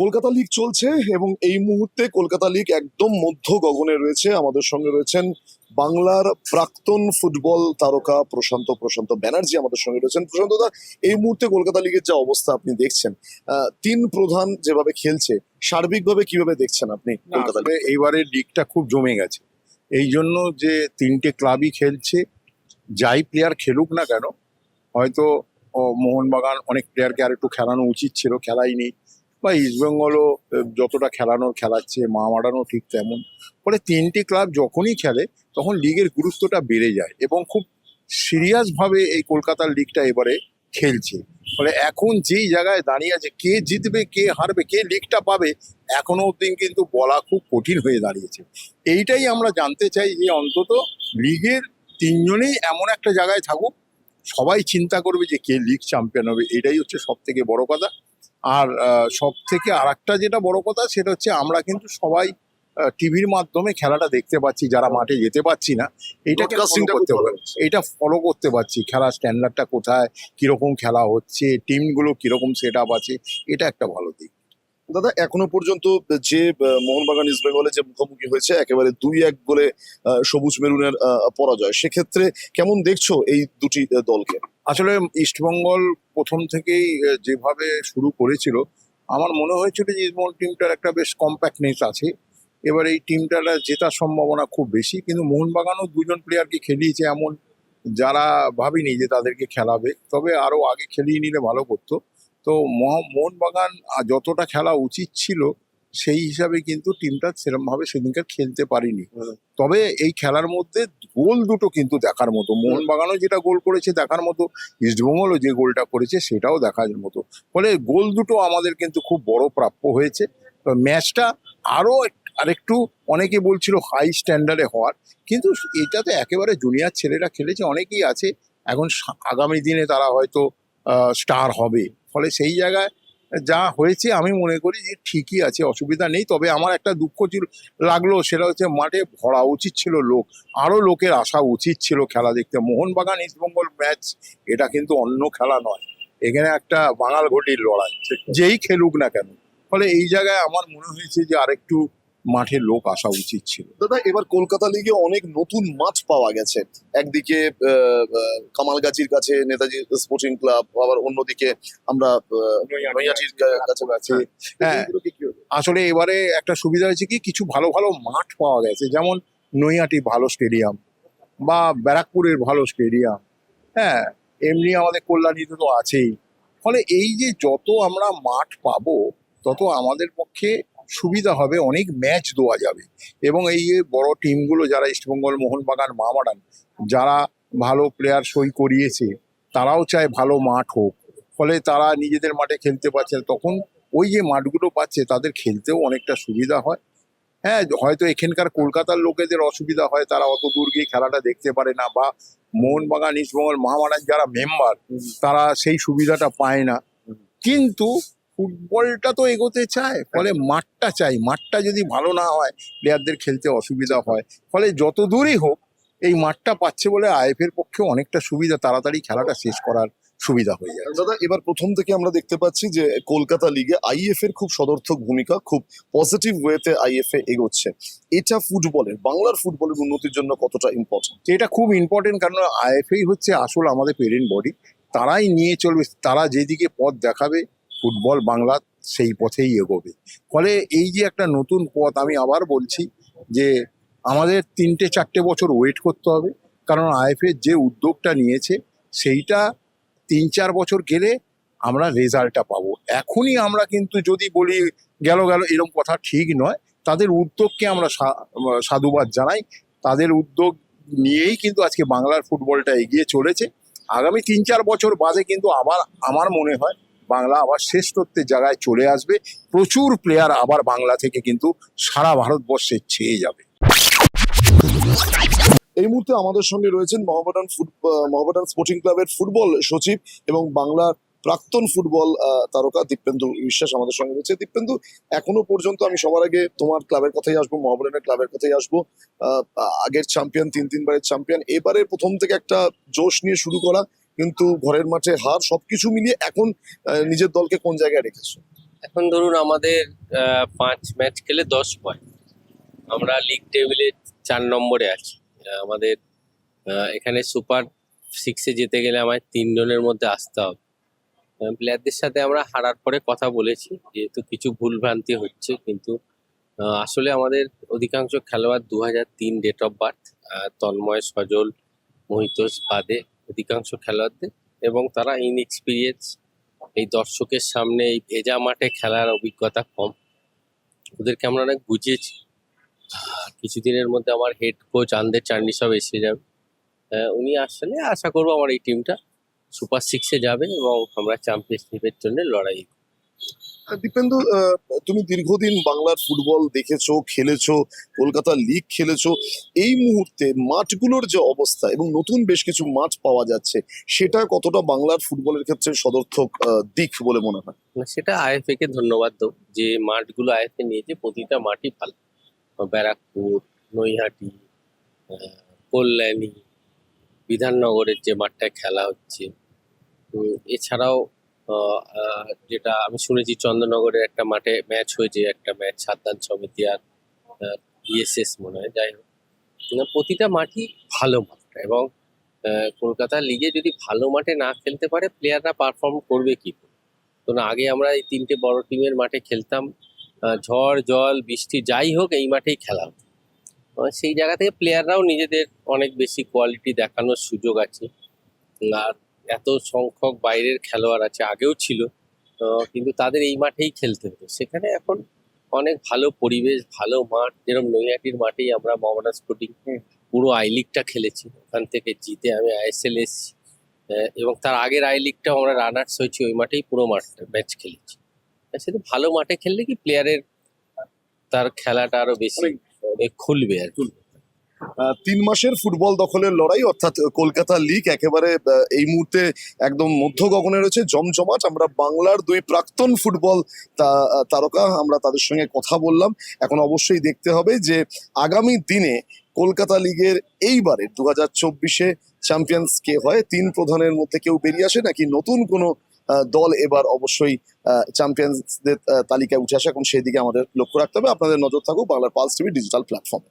Kolkata league চলছে এবং এই মুহূর্তে কলকাতা লিগ একদম মধ্য গগনে রয়েছে। আমাদের সঙ্গে রয়েছেন বাংলার প্রাক্তন ফুটবল তারকা প্রশান্ত প্রশান্ত ব্যানার্জি আমাদের সঙ্গে রয়েছেন। প্রশান্ত দা, এই মুহূর্তে কলকাতা লিগের যে অবস্থা আপনি দেখছেন, তিন প্রধান যেভাবে খেলছে, সার্বিকভাবে কিভাবে দেখছেন আপনি কলকাতা লিগ? এইবারে লিগটা খুব জমে গেছে, এই জন্য যে তিনটে ক্লাবই খেলছে, যাই প্লেয়ার খেলুক না কেন, হয়তো মোহনবাগান অনেক প্লেয়ারকে আর একটু খেলানো উচিত ছিল, খেলায়নি, বা ইস্টবেঙ্গলও যতটা খেলানোর খেলাচ্ছে, মোহামেডানও ঠিক তেমন। ফলে তিনটি ক্লাব যখনই খেলে তখন লিগের গুরুত্বটা বেড়ে যায় এবং খুব সিরিয়াসভাবে এই কলকাতার লিগটা এবারে খেলছে। ফলে এখন যেই জায়গায় দাঁড়িয়ে আছে, কে জিতবে কে হারবে কে লিগটা পাবে, এখনো অবধি কিন্তু বলা খুব কঠিন হয়ে দাঁড়িয়েছে। এইটাই আমরা জানতে চাই যে অন্তত লিগের তিনজনেই এমন একটা জায়গায় থাকুক, সবাই চিন্তা করবে যে কে লিগ চ্যাম্পিয়ন হবে, এটাই হচ্ছে সব থেকে বড় কথা। আর সব থেকে আর একটা যেটা বড় কথা, সেটা হচ্ছে আমরা কিন্তু সবাই টিভির মাধ্যমে খেলাটা দেখতে পাচ্ছি, যারা মাঠে যেতে পারছি না, এইটাকে follow করতে হবে, এটা ফলো করতে পারছি, খেলার স্ট্যান্ডার্ডটা কোথায়, কিরকম খেলা হচ্ছে, টিমগুলো কিরকম সেট আপ আছে, এটা একটা ভালো দিক। দাদা, এখনো পর্যন্ত যে মোহনবাগান ইস্ট বেঙ্গলে যে মুখোমুখি হয়েছে, একেবারে 2-1 গোলে সবুজ মেরুনের পরাজয়, সেক্ষেত্রে কেমন দেখছো এই দুটি দলকে? আসলে ইস্টবেঙ্গল প্রথম থেকেই যেভাবে শুরু করেছিল, আমার মনে হয়েছিল যে ইস্টবেঙ্গল টিমটার একটা বেশ কম্প্যাক্টনেস আছে, এবার এই টিমটার জেতার সম্ভাবনা খুব বেশি। কিন্তু মোহনবাগানও দুজন প্লেয়ারকে খেলিয়েছে এমন, যারা ভাবিনি যে তাদেরকে খেলাবে, তবে আরো আগে খেলিয়ে নিলে ভালো করতো। তো মোহনবাগান যতটা খেলা উচিত ছিল সেই হিসাবে কিন্তু টিমটা সেরকম ভাবে সেদিনকার খেলতে পারিনি। তবে এই খেলার মধ্যে গোল দুটো কিন্তু দেখার মতো, মোহনবাগানও যেটা গোল করেছে দেখার মতো, ইস্টবেঙ্গলও যে গোলটা করেছে সেটাও দেখার মতো। ফলে গোল দুটো আমাদের কিন্তু খুব বড় প্রাপ্য হয়েছে। তো ম্যাচটা আরো আরেকটু, অনেকে বলছিল হাই স্ট্যান্ডার্ডে হওয়ার, কিন্তু এটাতে একেবারে জুনিয়র ছেলেরা খেলেছে, অনেকেই আছে এখন, আগামী দিনে তারা হয়তো স্টার হবে। ফলে সেই জায়গায় যা হয়েছে আমি মনে করি যে ঠিকই আছে, অসুবিধা নেই। তবে আমার একটা দুঃখ লাগলো, সেটা হচ্ছে মাঠে ভরা উচিত ছিল লোক, আরো লোকের আসা উচিত ছিল খেলা দেখতে। মোহনবাগান ইস্টবেঙ্গল ম্যাচ এটা কিন্তু অন্য খেলা নয়, এখানে একটা বাঙাল ঘটির লড়াই, যেই খেলুক না কেন। ফলে এই জায়গায় আমার মনে হয়েছে যে আরেকটু মাঠে লোক আসা উচিত ছিল। দাদা, এবার কলকাতা লিগে অনেক নতুন মাঠ পাওয়া গেছে। একদিকে কামালগাছির কাছে নেতাজি স্পোর্টিং ক্লাব, আবার অন্যদিকে আমরা নৈহাটির কাছে আছে। হ্যাঁ, আসলে এবারে একটা সুবিধা হয়েছে কি, কিছু ভালো ভালো মাঠ পাওয়া গেছে, যেমন নৈহাটি ভালো স্টেডিয়াম, বা ব্যারাকপুরের ভালো স্টেডিয়াম, হ্যাঁ, এমনি আমাদের কল্যাণীতে তো আছেই। ফলে এই যে যত আমরা মাঠ পাবো তত আমাদের পক্ষে সুবিধা হবে, অনেক ম্যাচ দেওয়া যাবে। এবং এই যে বড় টিমগুলো যারা ইস্টবেঙ্গল, মোহনবাগান, মোহামেডান, যারা ভালো প্লেয়ার সই করিয়েছে, তারাও চায় ভালো মাঠ হোক। ফলে তারা নিজেদের মাঠে খেলতে পারছে, তখন ওই যে মাঠগুলো পাচ্ছে তাদের খেলতেও অনেকটা সুবিধা হয়। হ্যাঁ, হয়তো এখানকার কলকাতার লোকেদের অসুবিধা হয়, তারা অত দূর গিয়ে খেলাটা দেখতে পারে না, বা মোহনবাগান, ইস্টবেঙ্গল, মোহামেডান যারা মেম্বার, তারা সেই সুবিধাটা পায় না। কিন্তু ফুটবলটা তো এগোতে চায়, ফলে মাঠটা চাই, মাঠটা যদি ভালো না হয় প্লেয়ারদের খেলতে অসুবিধা হয়। ফলে যত দূরই হোক এই মাঠটা পাচ্ছে বলে আইএফের পক্ষে অনেকটা সুবিধা, তাড়াতাড়ি খেলাটা শেষ করার সুবিধা হয়ে যায়। দাদা, এবার প্রথম থেকে আমরা দেখতে পাচ্ছি যে কলকাতা লিগে আইএফ এর খুব সদর্থক ভূমিকা, খুব পজিটিভ ওয়েতে আইএফ এ এগোচ্ছে। এটা ফুটবলের, বাংলার ফুটবলের উন্নতির জন্য কতটা ইম্পর্টেন্ট? এটা খুব ইম্পর্টেন্ট, কারণ আইএফএই হচ্ছে আসল আমাদের পেরেন্ট বডি, তারাই নিয়ে চলবে, তারা যেদিকে পথ দেখাবে ফুটবল বাংলা সেই পথেই এগোবে। ফলে এই যে একটা নতুন পথ, আমি আবার বলছি যে আমাদের 3-4 বছর ওয়েট করতে হবে, কারণ আইএফএ যে উদ্যোগটা নিয়েছে সেইটা 3-4 বছর গেলে আমরা রেজাল্টটা পাবো। এখনই আমরা কিন্তু যদি বলি গেল এরকম কথা ঠিক নয়। তাদের উদ্যোগকে আমরা সাধুবাদ জানাই, তাদের উদ্যোগ নিয়েই কিন্তু আজকে বাংলার ফুটবলটা এগিয়ে চলেছে। আগামী 3-4 বছর বাদে কিন্তু আবার আমার মনে হয় বাংলা আবার শ্রেষ্ঠত্বের জায়গায় চলে আসবে, প্রচুর প্লেয়ার আবার বাংলা থেকে কিন্তু সারা ভারতবর্ষে ছেয়ে যাবে। এই মুহূর্তে আমাদের সঙ্গে রয়েছেন মোহামেডান স্পোর্টিং ক্লাবের ফুটবল সচিব এবং বাংলার প্রাক্তন ফুটবল তারকা দীপেন্দু বিশ্বাস আমাদের সঙ্গে রয়েছে। দীপেন্দু, এখনো পর্যন্ত আমি সবার আগে তোমার ক্লাবের কথাই আসবো, মোহামেডানের ক্লাবের কথাই আসবো। আগের চ্যাম্পিয়ন, 3 বারের চ্যাম্পিয়ন, এবারে প্রথম থেকে একটা জোশ নিয়ে শুরু করা, কিন্তু ঘরের মাঠে হার, সবকিছু মিলিয়ে এখন নিজের দলকে কোন জায়গায় রেখেছো? এখন ধরুন আমাদের 5 ম্যাচ খেলে 10 পয়েন্ট। আমরা লিগ টেবিলে 4 নম্বরে আছি। আমাদের এখানে সুপার 6-এ যেতে গেলে আমায় 3 জনের মধ্যে আসতে হবে। প্লেয়ারদের সাথে আমরা হারার পরে কথা বলেছি, যেহেতু কিছু ভুল ভ্রান্তি হচ্ছে, কিন্তু আসলে আমাদের অধিকাংশ খেলোয়াড় 2003 ডেট অফ বার্থ, তন্ময়, সজল, মহিতোষ বাদে অধিকাংশ খেলোয়াড়দের, এবং তারা ইনএক্সপিরিয়েন্স। এই দর্শকের সামনে এই ভেজা মাঠে খেলার অভিজ্ঞতা কম। ওদেরকে আমরা অনেক বুঝিয়েছি। কিছুদিনের মধ্যে আমার হেড কোচ আন্দের চান্ডি সব এসে যাবে। উনি আসলে আশা করবো আমার এই টিমটা সুপার 6-এ যাবে এবং আমরা চ্যাম্পিয়নশিপের জন্য লড়াই। দীপেন্দু, তুমি দীর্ঘদিন বাংলার ফুটবল দেখেছো, খেলেছো, কলকাতা লিগ খেলেছো। এই মুহূর্তে মাঠগুলোর যে অবস্থা এবং নতুন বেশ কিছু মাঠ পাওয়া যাচ্ছে, সেটা কতটা বাংলার ফুটবলের ক্ষেত্রে সদর্থক দিক বলে মনে হয়? না, সেটা আইএফএ কে ধন্যবাদ দেবো যে মাঠগুলো আইএফএ নিয়েছে, প্রতিটা মাঠই ভালো। ব্যারাকপুর, নৈহাটি, আহ, কল্যাণী, বিধাননগরের যে মাঠটায় খেলা হচ্ছে, এছাড়াও যেটা আমি শুনেছি চন্দননগরের একটা মাঠে ম্যাচ হয়েছে, একটা ম্যাচ সাদ্দান সমিতি আর বিএসএস মনে হয়, যাই হোক। প্রতিটা মাঠই ভালো মাঠ, এবং কলকাতা লিগে যদি ভালো মাঠে না খেলতে পারে প্লেয়াররা পারফর্ম করবে কি করে? তো না, আগে আমরা এই 3টে বড় টিমের মাঠে খেলতাম, ঝড় জল বৃষ্টি যাই হোক এই মাঠেই খেলা হতো। সেই জায়গা থেকে প্লেয়াররাও নিজেদের অনেক বেশি কোয়ালিটি দেখানোর সুযোগ আছে। আর এত সংখ্যক বাইরের খেলোয়াড় আছে, আগেও ছিল, কিন্তু তাদের এই মাঠেই খেলতে হতো। সেখানে এখন অনেক ভালো পরিবেশ, ভালো মাঠ। যেরকম নৈহাটির মাঠেই আমরা মোহামেডান স্পোর্টিং পুরো আই লিগটা খেলেছি, ওখান থেকে জিতে আমি আইএসএল এসেছি। এবং তার আগের আই লিগটাও আমরা রানার্স হয়েছি, ওই মাঠেই পুরো মাঠটা ম্যাচ খেলেছি। সেটা ভালো মাঠে খেললে কি প্লেয়ারের তার খেলাটা আরো বেশি খুলবে আর কি। 3 মাসের ফুটবল দখলের লড়াই, অর্থাৎ কলকাতা লিগ একেবারে এই মুহূর্তে একদম মধ্য গগনে রয়েছে, জমজমাট। আমরা বাংলার 2 প্রাক্তন ফুটবল তারকা, আমরা তাদের সঙ্গে কথা বললাম। এখন অবশ্যই দেখতে হবে যে আগামী দিনে কলকাতা লিগের এইবারে 2024-এ চ্যাম্পিয়ন্স কে হয়। 3 প্রধানের মধ্যে কেউ বেরিয়ে আসে, নাকি নতুন কোনো দল এবার অবশ্যই চ্যাম্পিয়ন্সদের তালিকায় উঠে আসে। এখন সেই দিকে আমাদের লক্ষ্য রাখতে হবে। আপনাদের নজর থাকুক বাংলার পালস টিভি ডিজিটাল প্ল্যাটফর্মে।